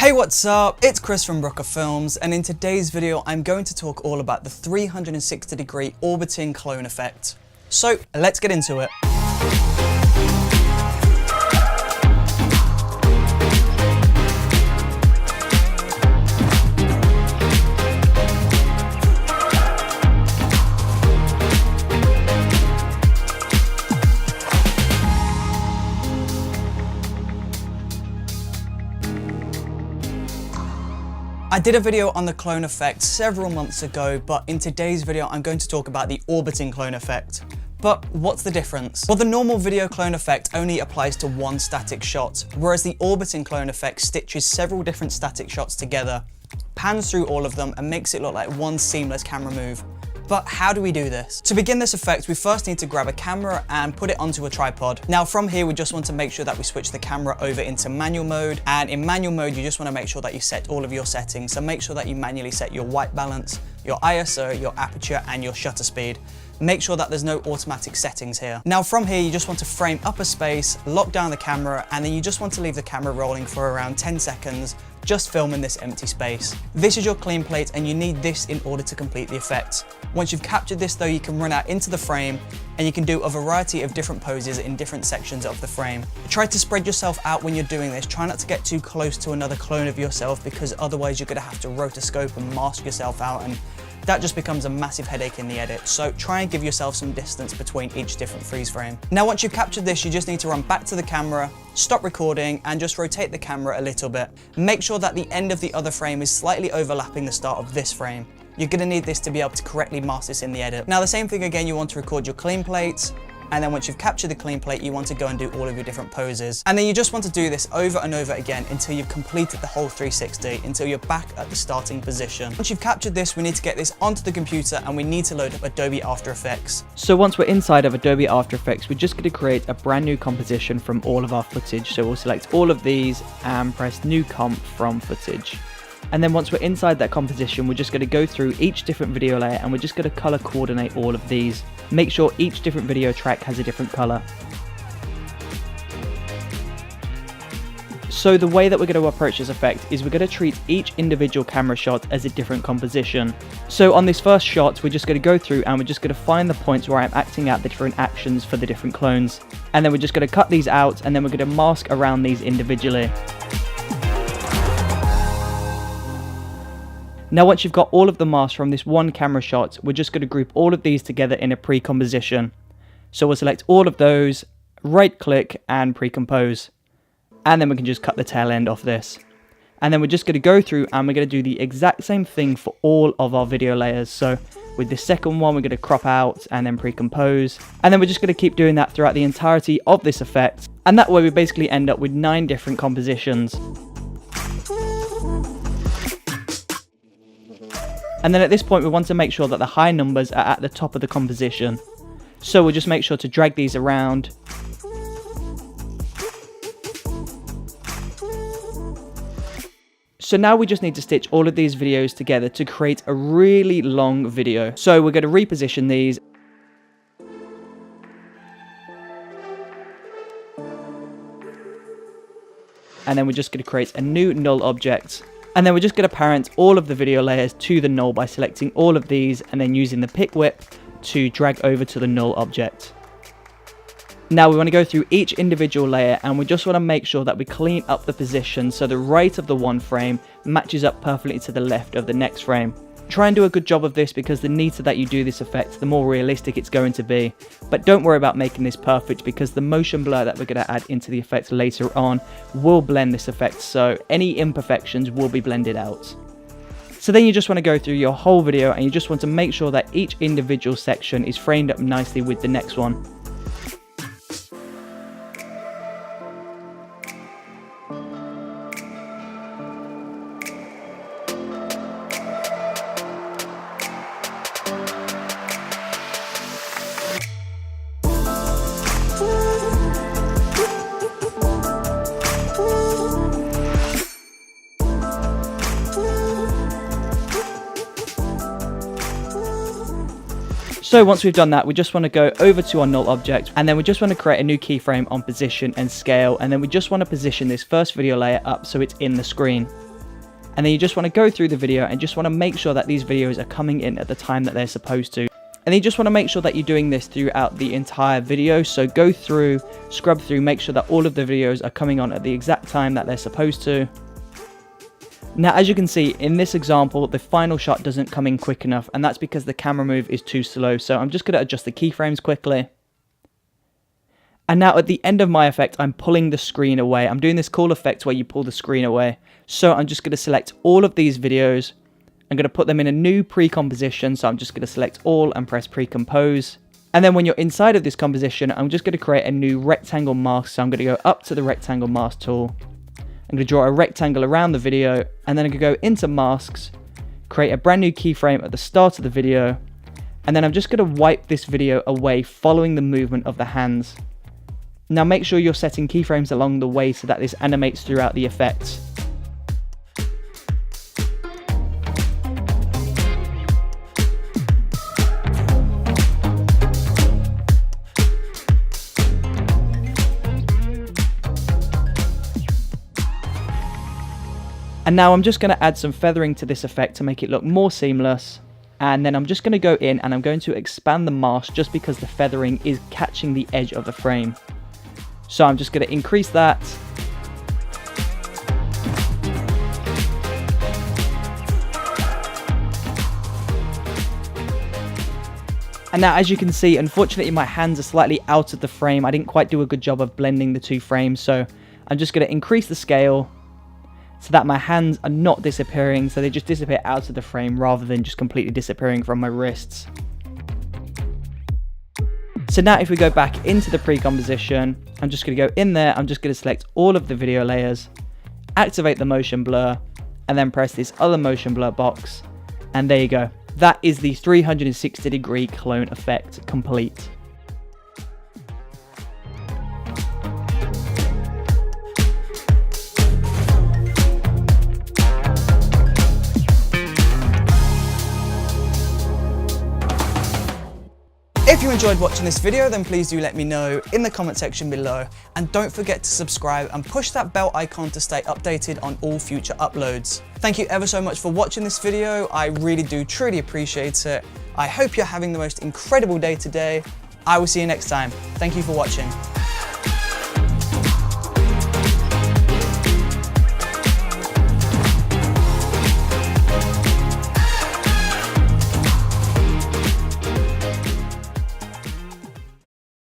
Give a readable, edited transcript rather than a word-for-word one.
Hey, what's up? It's Chris from Brooker Films, and in today's video I'm going to talk all about the 360-degree orbiting clone effect. So let's get into it. I did a video on the clone effect several months ago, but in today's video I'm going to talk about the orbiting clone effect. But what's the difference? Well, the normal video clone effect only applies to one static shot, whereas the orbiting clone effect stitches several different static shots together, pans through all of them, and makes it look like one seamless camera move. But how do we do this? To begin this effect, we first need to grab a camera and put it onto a tripod. Now from here, we just want to make sure that we switch the camera over into manual mode. And in manual mode, you just want to make sure that you set all of your settings. So make sure that you manually set your white balance, your ISO, your aperture, and your shutter speed. Make sure that there's no automatic settings here. Now from here, you just want to frame up a space, lock down the camera, and then you just want to leave the camera rolling for around 10 seconds, just filming this empty space. This is your clean plate, and you need this in order to complete the effect. Once you've captured this though, you can run out into the frame and you can do a variety of different poses in different sections of the frame. Try to spread yourself out when you're doing this. Try not to get too close to another clone of yourself, because otherwise you're gonna have to rotoscope and mask yourself out, and that just becomes a massive headache in the edit. So try and give yourself some distance between each different freeze frame. Now once you've captured this, you just need to run back to the camera, stop recording, and just rotate the camera a little bit. Make sure that the end of the other frame is slightly overlapping the start of this frame. You're gonna need this to be able to correctly mask this in the edit. Now the same thing again, you want to record your clean plates, and then once you've captured the clean plate, you want to go and do all of your different poses. And then you just want to do this over and over again until you've completed the whole 360, until you're back at the starting position. Once you've captured this, we need to get this onto the computer, and we need to load up Adobe After Effects. So once we're inside of Adobe After Effects, we're just going to create a brand new composition from all of our footage. So we'll select all of these and press New Comp from Footage. And then once we're inside that composition, we're just going to go through each different video layer, and we're just going to color coordinate all of these. Make sure each different video track has a different color. So the way that we're going to approach this effect is we're going to treat each individual camera shot as a different composition. So on this first shot, we're just going to go through and we're just going to find the points where I'm acting out the different actions for the different clones. And then we're just going to cut these out, and then we're going to mask around these individually. Now once you've got all of the masks from this one camera shot, we're just going to group all of these together in a pre-composition. So we'll select all of those, right click and pre-compose. And then we can just cut the tail end off this. And then we're just going to go through and we're going to do the exact same thing for all of our video layers. So with the second one, we're going to crop out and then pre-compose. And then we're just going to keep doing that throughout the entirety of this effect. And that way we basically end up with 9 different compositions. And then at this point, we want to make sure that the high numbers are at the top of the composition. So we'll just make sure to drag these around. So now we just need to stitch all of these videos together to create a really long video. So we're going to reposition these. And then we're just going to create a new null object. And then we're just going to parent all of the video layers to the null by selecting all of these and then using the pick whip to drag over to the null object. Now we want to go through each individual layer, and we just want to make sure that we clean up the position so the right of the one frame matches up perfectly to the left of the next frame. Try and do a good job of this, because the neater that you do this effect, the more realistic it's going to be. But don't worry about making this perfect, because the motion blur that we're going to add into the effect later on will blend this effect, so any imperfections will be blended out. So then you just want to go through your whole video, and you just want to make sure that each individual section is framed up nicely with the next one. So once we've done that, we just want to go over to our null object, and then we just want to create a new keyframe on position and scale, and then we just want to position this first video layer up so it's in the screen. And then you just want to go through the video and just want to make sure that these videos are coming in at the time that they're supposed to. And then you just want to make sure that you're doing this throughout the entire video. So go through, scrub through, make sure that all of the videos are coming on at the exact time that they're supposed to. Now, as you can see in this example, the final shot doesn't come in quick enough, and that's because the camera move is too slow. So I'm just going to adjust the keyframes quickly. And now at the end of my effect, I'm pulling the screen away. I'm doing this cool effect where you pull the screen away. So I'm just going to select all of these videos. I'm going to put them in a new pre-composition. So I'm just going to select all and press pre-compose. And then when you're inside of this composition, I'm just going to create a new rectangle mask. So I'm going to go up to the rectangle mask tool. I'm going to draw a rectangle around the video. And then I'm going to go into masks, create a brand new keyframe at the start of the video. And then I'm just going to wipe this video away following the movement of the hands. Now make sure you're setting keyframes along the way so that this animates throughout the effect. And now I'm just going to add some feathering to this effect to make it look more seamless. And then I'm just going to go in and I'm going to expand the mask just because the feathering is catching the edge of the frame. So I'm just going to increase that. And now as you can see, unfortunately my hands are slightly out of the frame. I didn't quite do a good job of blending the two frames. So I'm just going to increase the scale so that my hands are not disappearing. So they just disappear out of the frame rather than just completely disappearing from my wrists. So now if we go back into the pre-composition, I'm just going to go in there, I'm just going to select all of the video layers, activate the motion blur, and then press this other motion blur box, and there you go. That is the 360-degree clone effect complete. If you enjoyed watching this video, then please do let me know in the comment section below, and don't forget to subscribe and push that bell icon to stay updated on all future uploads. Thank you ever so much for watching this video. I really do truly appreciate it. I hope you're having the most incredible day today. I will see you next time. Thank you for watching.